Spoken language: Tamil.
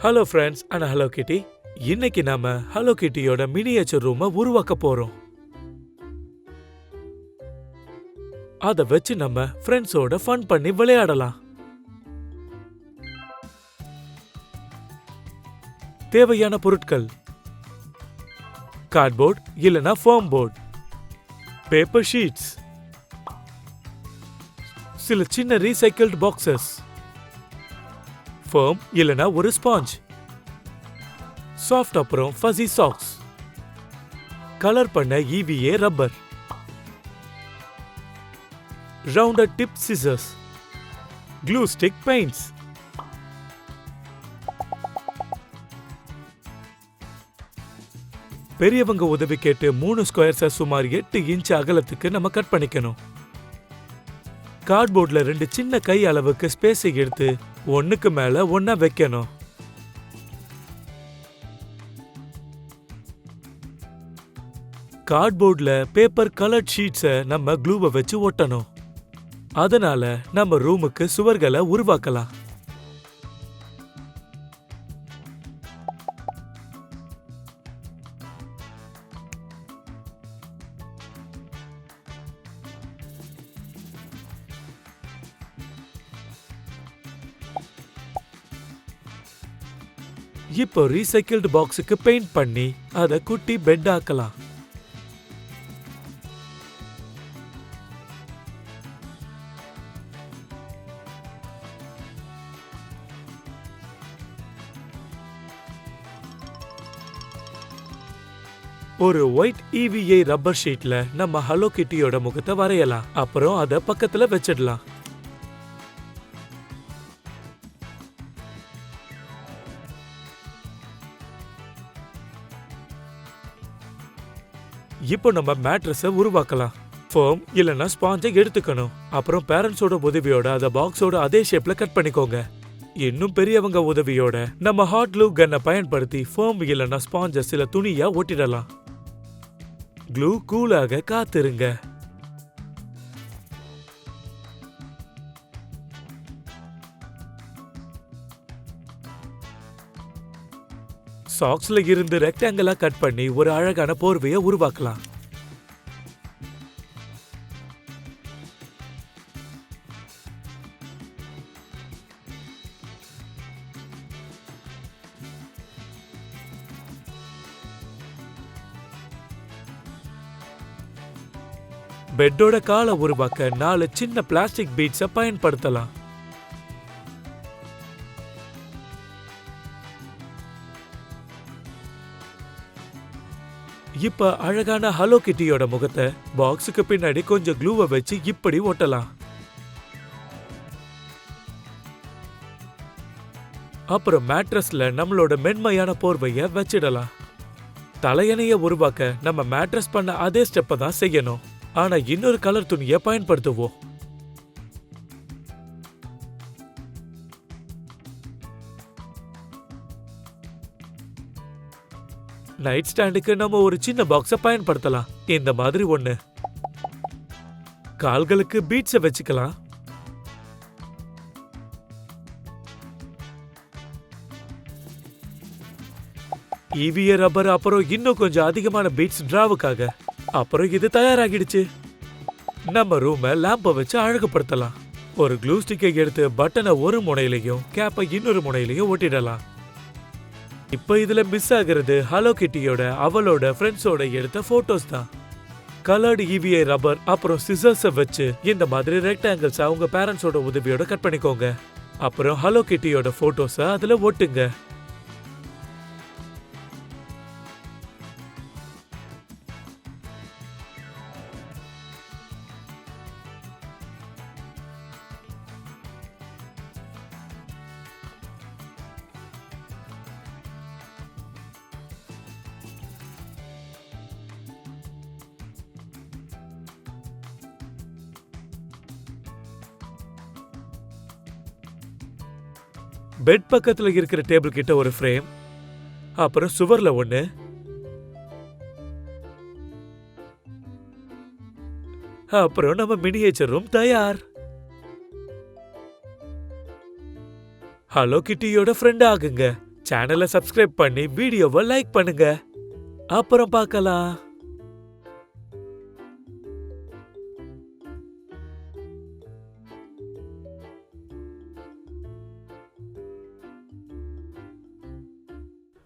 ஹலோ ஃப்ரெண்ட்ஸ் அண்ட் ஹலோ கிட்டி. இன்னைக்கு நாம ஹலோ கிட்டியோட மினியேச்சர் ரூமை உருவாக்க போறோம். அத வச்சு நம்ம ஃப்ரெண்ட்ஸோட ஃபன் பண்ணி விளையாடலாம். தேவையான பொருட்கள்: கார்ட்போர்ட் இல்லனா ஃபோம் போர்ட், பேப்பர் ஷீட்ஸ், சில சின்ன ரீசைக்கிள்டு பாக்ஸஸ், ஃபோம் இல்லனா ஒரு ஸ்பாஞ்ச், சாஃப்ட் அப்புறம் ஃபஸி சாக்ஸ், கலர் பண்ண EVA rubber, rounded tip scissors, glue stick paints. பெரியவங்க உதவி கேட்டு 3 ஸ்கொயர்ஸை சுமார் 8 இன்ச் அகலத்துக்கு நம்ம கட் பண்ணிக்கணும். கார்ட்போர்ட்ல 2 சின்ன கை அளவுக்கு ஸ்பேஸை எடுத்து ஒண்ணுக்கு மேல ஒன்னா வைக்கணும். கார்ட்போர்ட்ல பேப்பர் கலர்ட் ஷீட்ஸை நம்ம க்ளூவை வச்சு ஒட்டணும். அதனால நம்ம ரூமுக்கு சுவர்களை உருவாக்கலாம். இப்போ ரீசைக்கிள்டு பாக்ஸுக்கு பெயிண்ட் பண்ணி அதை குட்டி பெட் ஆக்கலாம். ஒரு ஒயிட் EVA ரப்பர் ஷீட்ல நம்ம ஹலோ கிட்டியோட முகத்தை வரையலாம். அப்புறம் அதை பக்கத்துல வச்சிடலாம். இப்போ நம்ம மேட்ரஸை உருவாக்கலாம். ஃபோம் இல்லனா ஸ்பாஞ்சை எடுத்துக்கணும். அப்புறம் பேரண்ட்ஸோட உதவியோட அதை பாக்ஸோட அதே ஷேப்ல கட் பண்ணிக்கோங்க. இன்னும் பெரியவங்க உதவியோட நம்ம ஹாட் க்ளூ கன்னை பயன்படுத்தி ஃபோம் இல்லனா ஸ்பாஞ்சை சில துணியா ஒட்டிடலாம். க்ளூ கூலாக காத்திருங்க. சாக்ஸ்ல இருந்து ரெக்டாங்கிளா கட் பண்ணி ஒரு அழகான போர்வையை உருவாக்கலாம். பெட்டோட காலை உருவாக்க 4 சின்ன பிளாஸ்டிக் பீட்ஸை பயன்படுத்தலாம். இப்ப அழகான ஹலோ கிட்டியோட முகத்தை பாக்ஸுக்கு பின்னாடி கொஞ்சம் க்ளூவை வச்சு இப்படி ஒட்டலாம். அப்புறம் மேட்ரஸ்ல நம்மளோட மென்மையான போர்வைய வச்சிடலாம். தலையணைய உருவாக்க நம்ம மேட்ரஸ் பண்ண அதே ஸ்டெப்பை தான் செய்யணும். ஆனா இன்னொரு கலர் துணியை பயன்படுத்துவோம். நைட் ஸ்டாண்டுக்கு நம்ம ஒரு சின்ன பாக்ஸை பயன்படுத்தலாம். இந்த மாதிரி ஒண்ணு. கால்களுக்கு பீட்ஸை வச்சுக்கலாம். EVA ரப்பர் அப்புறம் இன்னும் கொஞ்சம் அதிகமான பீட்ஸ் டிராவுக்காக. அப்புறம் இது தயாராகிடுச்சு. நம்ம ரூமை லேம்பை வச்சு அழகுபடுத்தலாம். ஒரு க்ளூ ஸ்டிக்கை எடுத்து பட்டனை ஒரு முனையிலையும் கேப்பை இன்னொரு முனையிலையும் ஒட்டிடலாம். இப்ப இதுல மிஸ் ஆகிறது ஹலோ கிட்டியோட அவளோட ஃப்ரெண்ட்ஸோட எடுத்த போட்டோஸ் தான். கலர்டு EVA ரப்பர் அப்புறம் சிசர்ஸை வச்சு இந்த மாதிரி ரெக்டாங்கிள்ஸ் அவங்க பேரண்ட்ஸோட உதவியோட கட் பண்ணிக்கோங்க. அப்புறம் ஹலோ கிட்டியோட போட்டோஸை அதுல ஒட்டுங்க. பெட் பக்கத்துல இருக்கிற டேபிள் கிட்ட ஒரு ஃப்ரேம், அப்புறம் சுவர்ல ஒண்ணு, அப்புறம் நம்ம மினியேச்சர் ரூம் தயார். ஹலோ கிட்டியோட ஃப்ரெண்ட் ஆகுங்க. சேனலை சப்ஸ்கிரைப் பண்ணி வீடியோவை லைக் பண்ணுங்க. அப்புறம் பார்க்கலாம்.